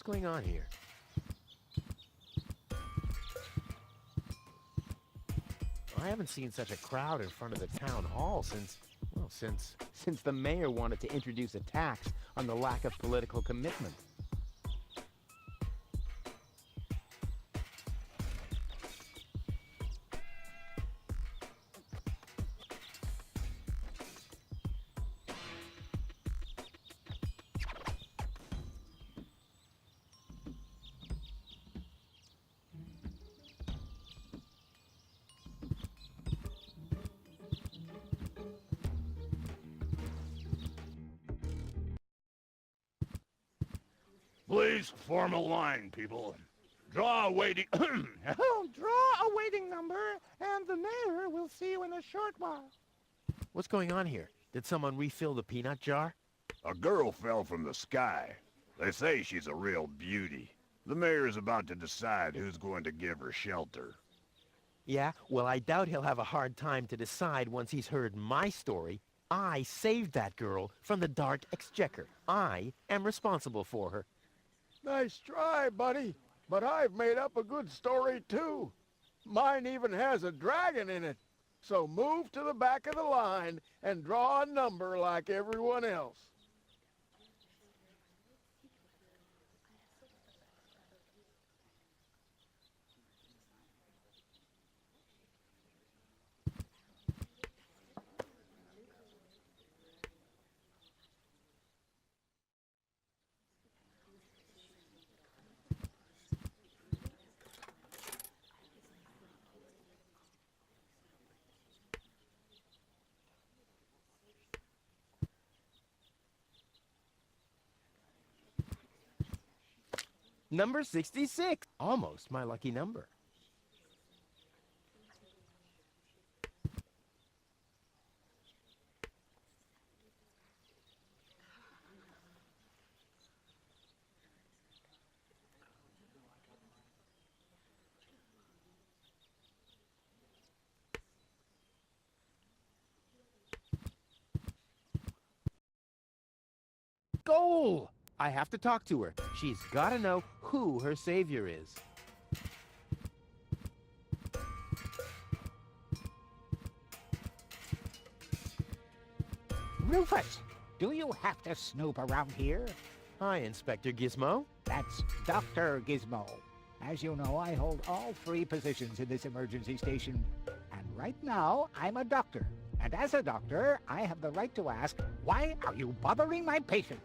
going on here? I haven't seen such a crowd in front of the town hall since the mayor wanted to introduce a tax on the lack of political commitment. Please form a line, people. Draw a waiting... Oh, draw a waiting number, and the mayor will see you in a short while. What's going on here? Did someone refill the peanut jar? A girl fell from the sky. They say she's a real beauty. The mayor's about to decide who's going to give her shelter. Yeah, well, I doubt he'll have a hard time to decide once he's heard my story. I saved that girl from the dark exchequer. I am responsible for her. Nice try, buddy. But I've made up a good story, too. Mine even has a dragon in it. So move to the back of the line and draw a number like everyone else. Number 66. Almost my lucky number. Goal! I have to talk to her. She's got to know who her savior is. Rufus, do you have to snoop around here? Hi, Inspector Gizmo. That's Dr. Gizmo. As you know, I hold all 3 positions in this emergency station. And right now, I'm a doctor. And as a doctor, I have the right to ask, why are you bothering my patient?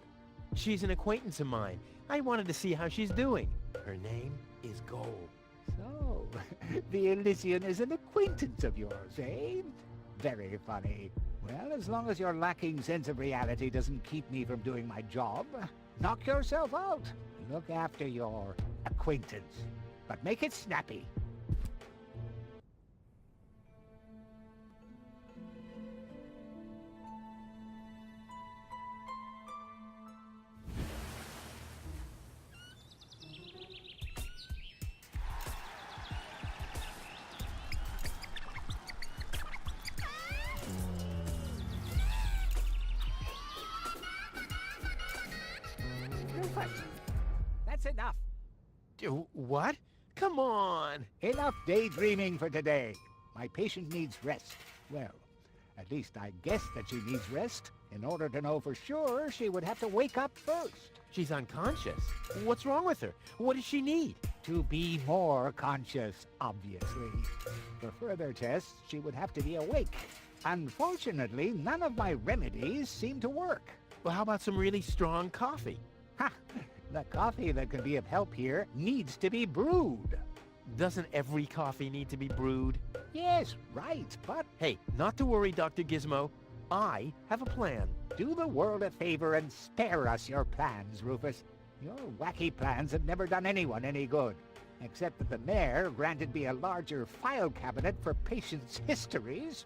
She's an acquaintance of mine. I wanted to see how she's doing. Her name is Gold. So, the Elysian is an acquaintance of yours, eh? Very funny. Well, as long as your lacking sense of reality doesn't keep me from doing my job, knock yourself out. Look after your acquaintance. But make it snappy. That's enough. What? Come on! Enough daydreaming for today. My patient needs rest. Well, at least I guess that she needs rest. In order to know for sure, she would have to wake up first. She's unconscious. What's wrong with her? What does she need? To be more conscious, obviously. For further tests, she would have to be awake. Unfortunately, none of my remedies seem to work. Well, how about some really strong coffee? Ha! The coffee that can be of help here needs to be brewed. Doesn't every coffee need to be brewed? Yes, right, but Hey, not to worry, Dr. Gizmo. I have a plan. do the world a favor and spare us your plans, Rufus. Your wacky plans have never done anyone any good, except that the mayor granted me a larger file cabinet for patients' histories.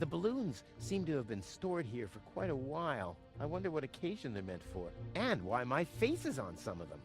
The balloons seem to have been stored here for quite a while. I wonder what occasion they're meant for, and why my face is on some of them.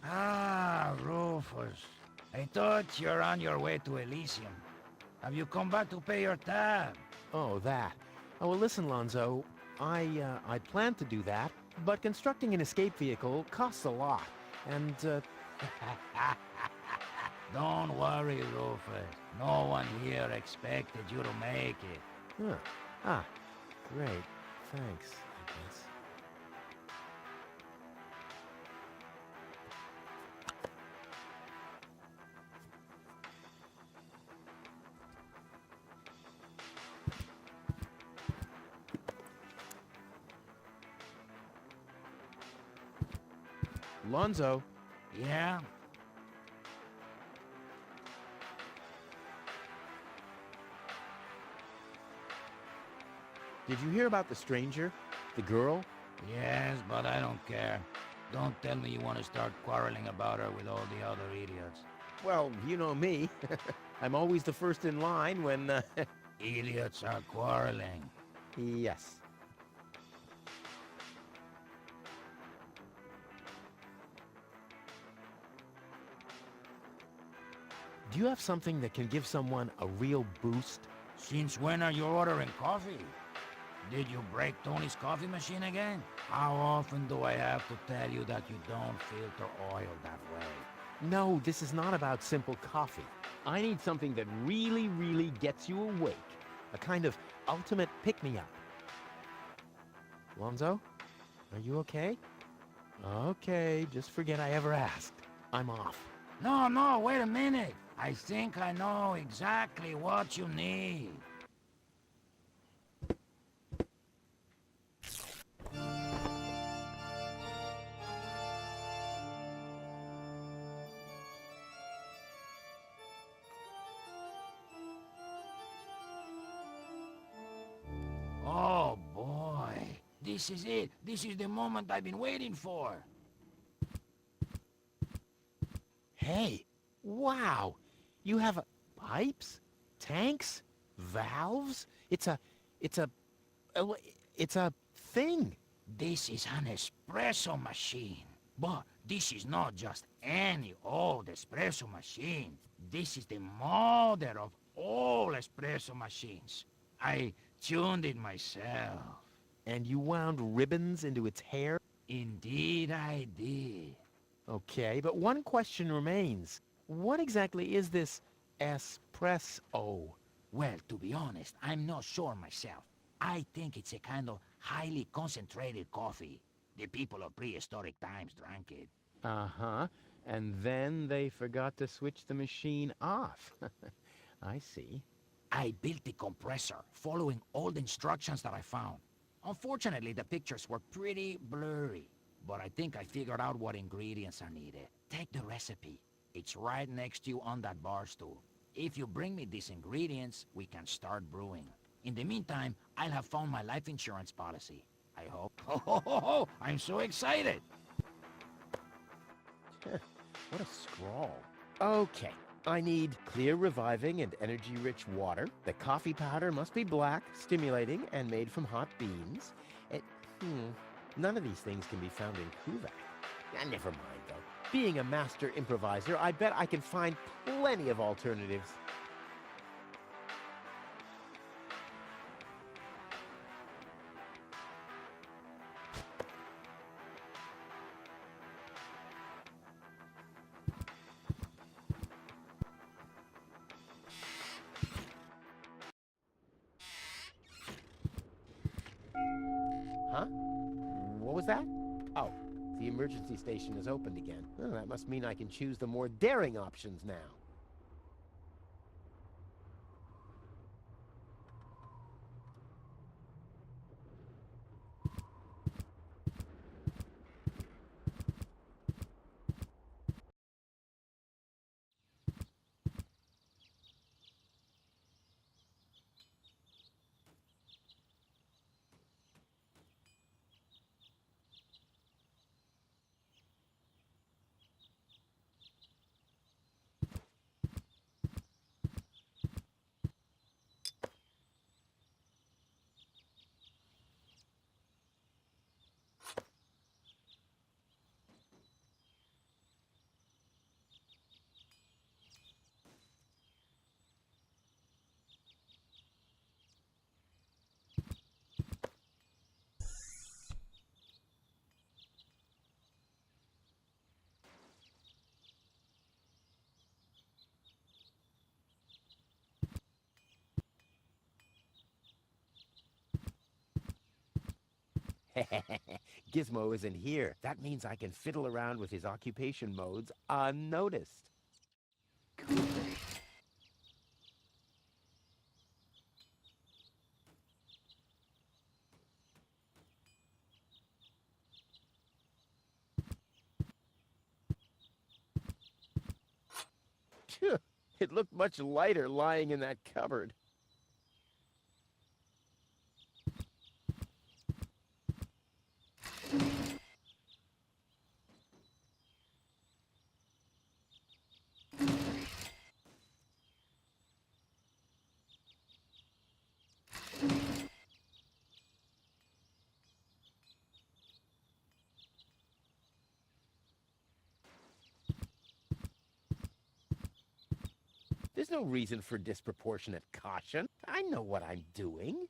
Ah, Rufus. I thought you're on your way to Elysium. Have you come back to pay your tab? Oh, that. Oh, well, listen, Lonzo. I planned to do that, but constructing an escape vehicle costs a lot. And, Don't worry, Rufus. No one here expected you to make it. Huh. Ah, great. Thanks, I guess. Lonzo, Yeah? did you hear about the stranger? The girl? Yes, but I don't care. Don't tell me you want to start quarreling about her with all the other idiots. Well, you know me. I'm always the first in line when, Idiots are quarreling. Yes. Do you have something that can give someone a real boost? Since when are you ordering coffee? Did you break Tony's coffee machine again? How often do I have to tell you that you don't filter oil that way? No, this is not about simple coffee. I need something that really, really gets you awake. A kind of ultimate pick-me-up. Lonzo, are you okay? Okay, just forget I ever asked. I'm off. No, wait a minute. I think I know exactly what you need. Oh boy, this is it. This is the moment I've been waiting for. Hey, wow! You have pipes, tanks, valves. It's a thing. This is an espresso machine. But this is not just any old espresso machine. This is the mother of all espresso machines. I tuned it myself. And you wound ribbons into its hair? Indeed I did. Okay, but one question remains. What exactly is this espresso? Well, to be honest, I'm not sure myself. I think it's a kind of highly concentrated coffee. The people of prehistoric times drank it. Uh-huh. And then they forgot to switch the machine off. I see. I built the compressor, following all the instructions that I found. Unfortunately, the pictures were pretty blurry, but I think I figured out what ingredients are needed. Take the recipe. It's right next to you on that bar stool. If you bring me these ingredients, we can start brewing. In the meantime, I'll have found my life insurance policy. I hope. Oh, I'm so excited! What a scrawl. Okay. I need clear, reviving, and energy-rich water. The coffee powder must be black, stimulating, and made from hot beans. It, none of these things can be found in Kuvak. Never mind, though. Being a master improviser, I bet I can find plenty of alternatives. Huh? What was that? Oh, the emergency station is opened again. Oh, that must mean I can choose the more daring options now. Gizmo isn't here. That means I can fiddle around with his occupation modes unnoticed. Phew, it looked much lighter lying in that cupboard. There's no reason for disproportionate caution. I know what I'm doing.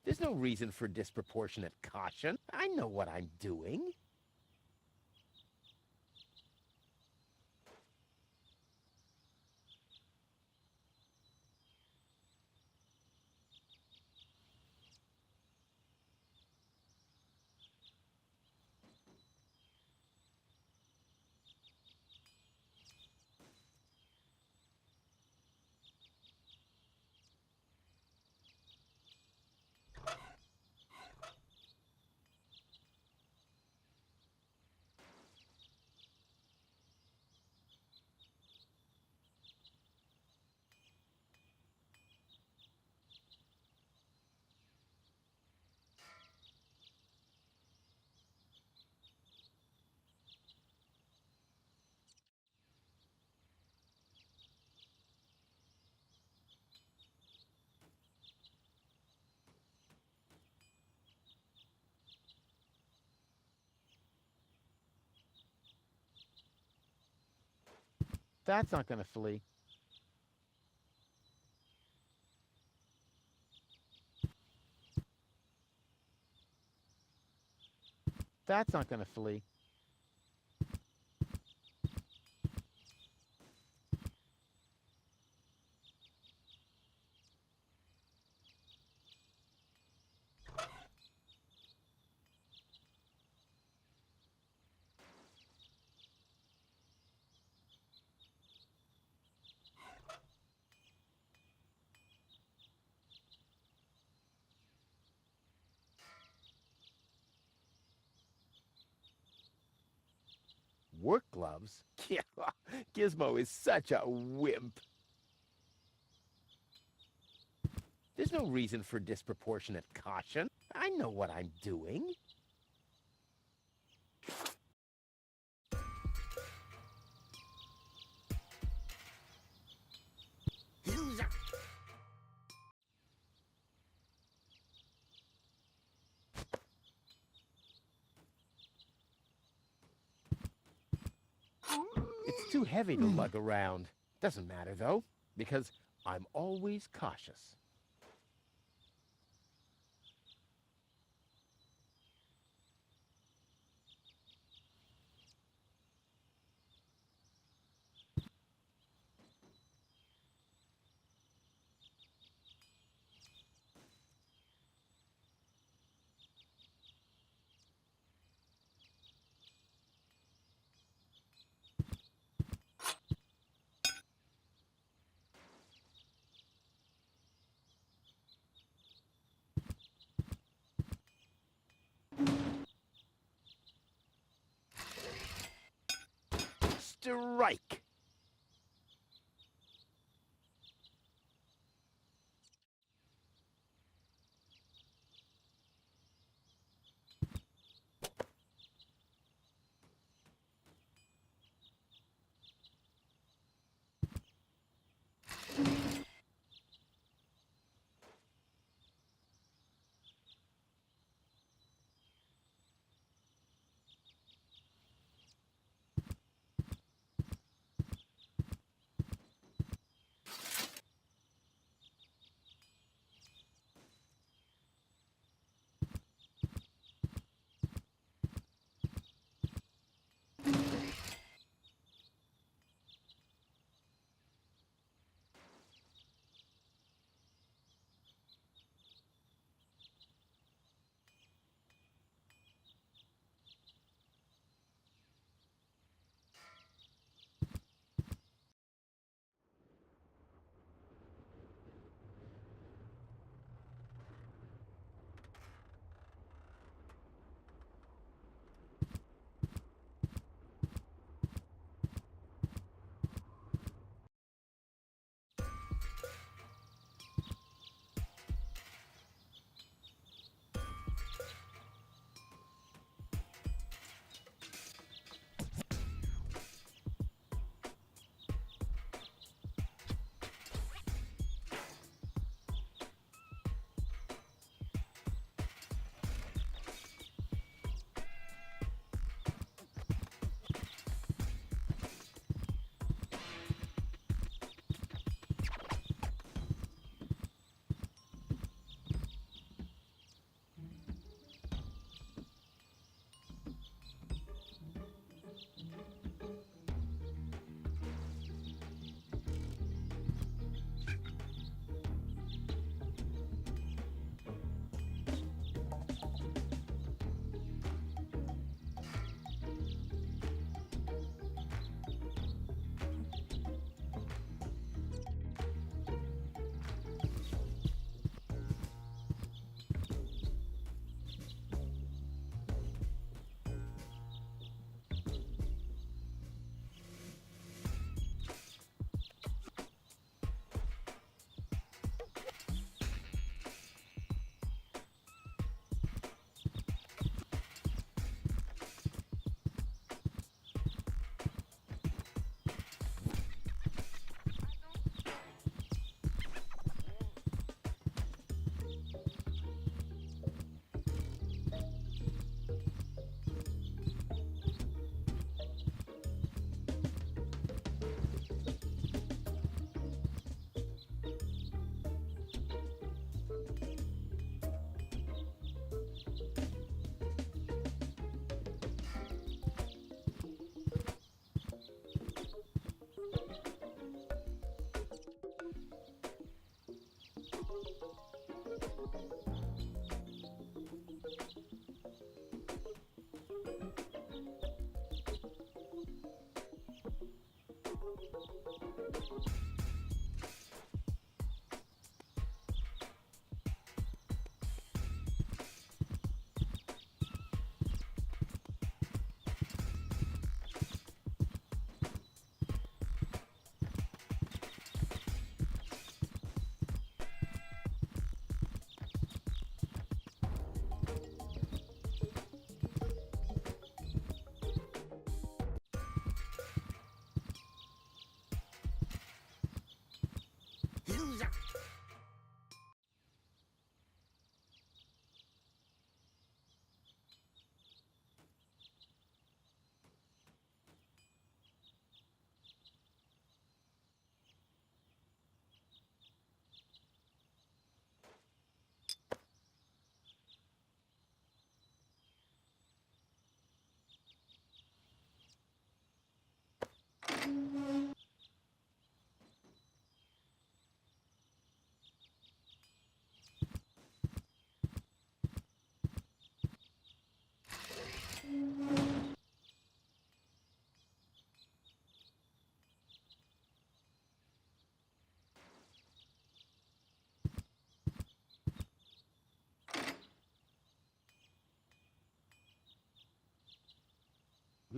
There's no reason for disproportionate caution. I know what I'm doing. That's not gonna flee. That's not gonna flee. Work gloves? Yeah, Gizmo is such a wimp. There's no reason for disproportionate caution. I know what I'm doing. It's too heavy to lug around. Doesn't matter, though, because I'm always cautious. Strike!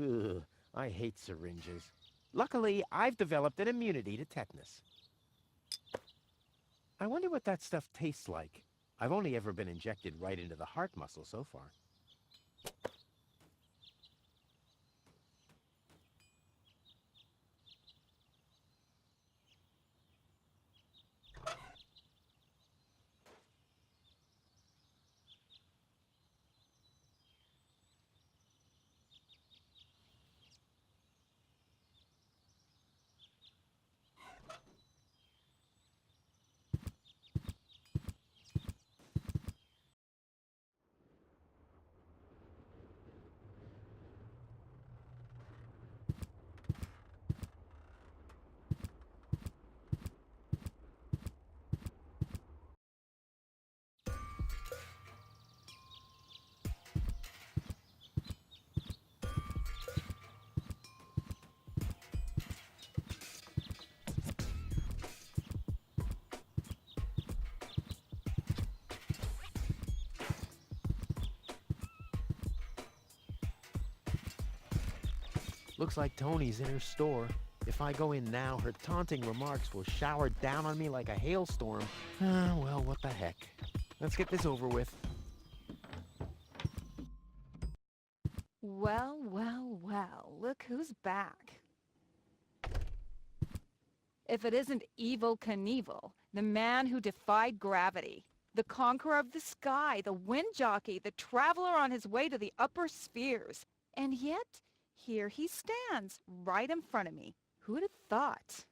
Ugh, I hate syringes. Luckily, I've developed an immunity to tetanus. I wonder what that stuff tastes like. I've only ever been injected right into the heart muscle so far. Looks like Tony's in her store. If I go in now, her taunting remarks will shower down on me like a hailstorm. Well, what the heck. Let's get this over with. Well, well, well, look who's back. If it isn't Evel Knievel, the man who defied gravity, the conqueror of the sky, the wind jockey, the traveler on his way to the upper spheres. And yet, here he stands, right in front of me. Who'd have thought?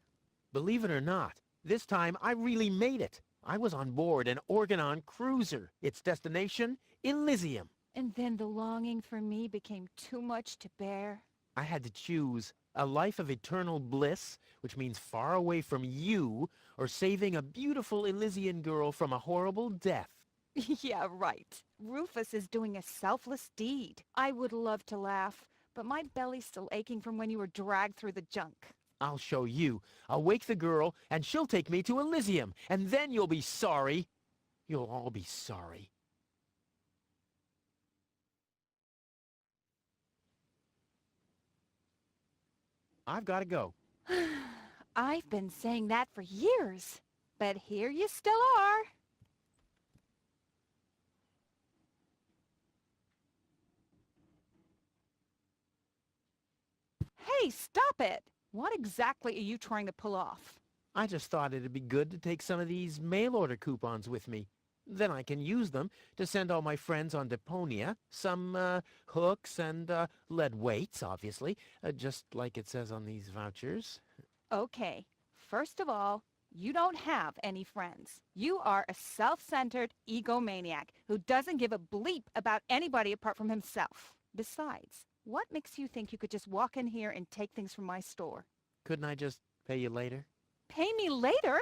Believe it or not, this time I really made it. I was on board an Organon cruiser. Its destination, Elysium. And then the longing for me became too much to bear. I had to choose a life of eternal bliss, which means far away from you, or saving a beautiful Elysian girl from a horrible death. Yeah, right. Rufus is doing a selfless deed. I would love to laugh, but my belly's still aching from when you were dragged through the junk. I'll show you. I'll wake the girl, and she'll take me to Elysium, and then you'll be sorry. You'll all be sorry. I've got to go. I've been saying that for years, but here you still are. Hey, stop it! What exactly are you trying to pull off? I just thought it'd be good to take some of these mail-order coupons with me. Then I can use them to send all my friends on Deponia some hooks and lead weights, obviously, just like it says on these vouchers. Okay, first of all, you don't have any friends. You are a self-centered egomaniac who doesn't give a bleep about anybody apart from himself. Besides, what makes you think you could just walk in here and take things from my store? Couldn't I just pay you later? Pay me later?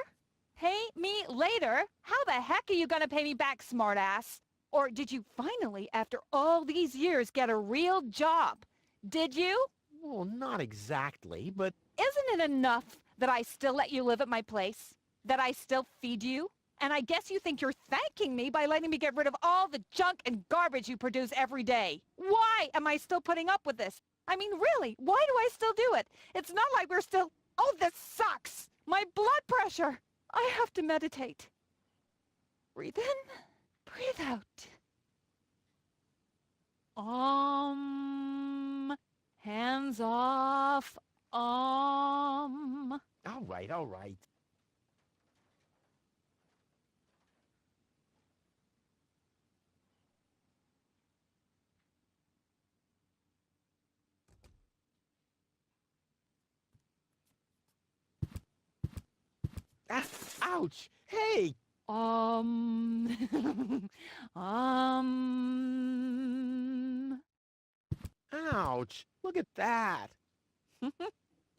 Pay me later? How the heck are you gonna pay me back, smartass? Or did you finally, after all these years, get a real job? Did you? Well, not exactly, but... Isn't it enough that I still let you live at my place? That I still feed you? And I guess you think you're thanking me by letting me get rid of all the junk and garbage you produce every day. Why am I still putting up with this? I mean, really, why do I still do it? It's not like we're still... Oh, this sucks! My blood pressure! I have to meditate. Breathe in, breathe out. Hands off. All right, all right. Ah, ouch! Hey! Ouch! Look at that!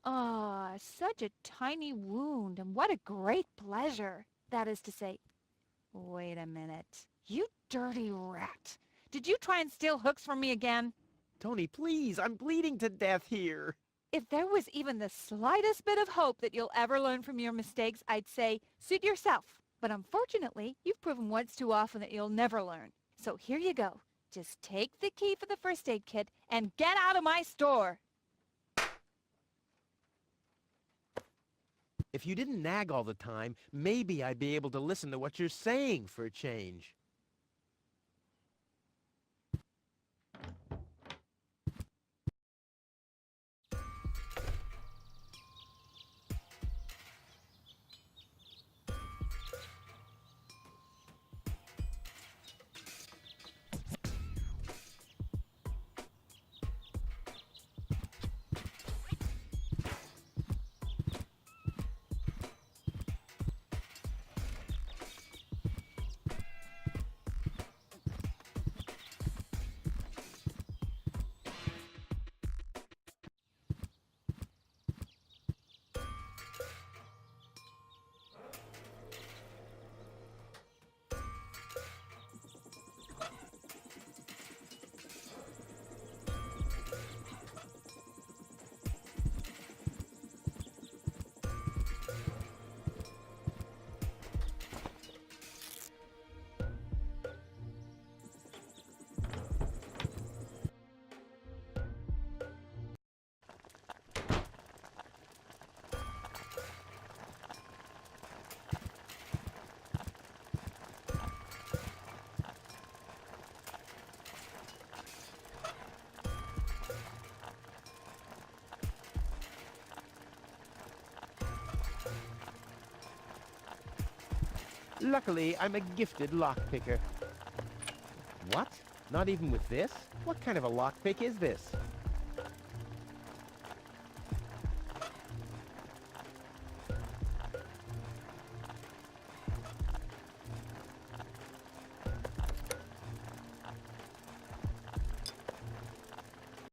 Ah, such a tiny wound, and what a great pleasure. That is to say, wait a minute. You dirty rat. Did you try and steal hooks from me again? Tony, please, I'm bleeding to death here. If there was even the slightest bit of hope that you'll ever learn from your mistakes, I'd say, suit yourself. But unfortunately, you've proven once too often that you'll never learn. So here you go. Just take the key for the first aid kit and get out of my store. If you didn't nag all the time, maybe I'd be able to listen to what you're saying for a change. Luckily, I'm a gifted lockpicker. What? Not even with this? What kind of a lockpick is this?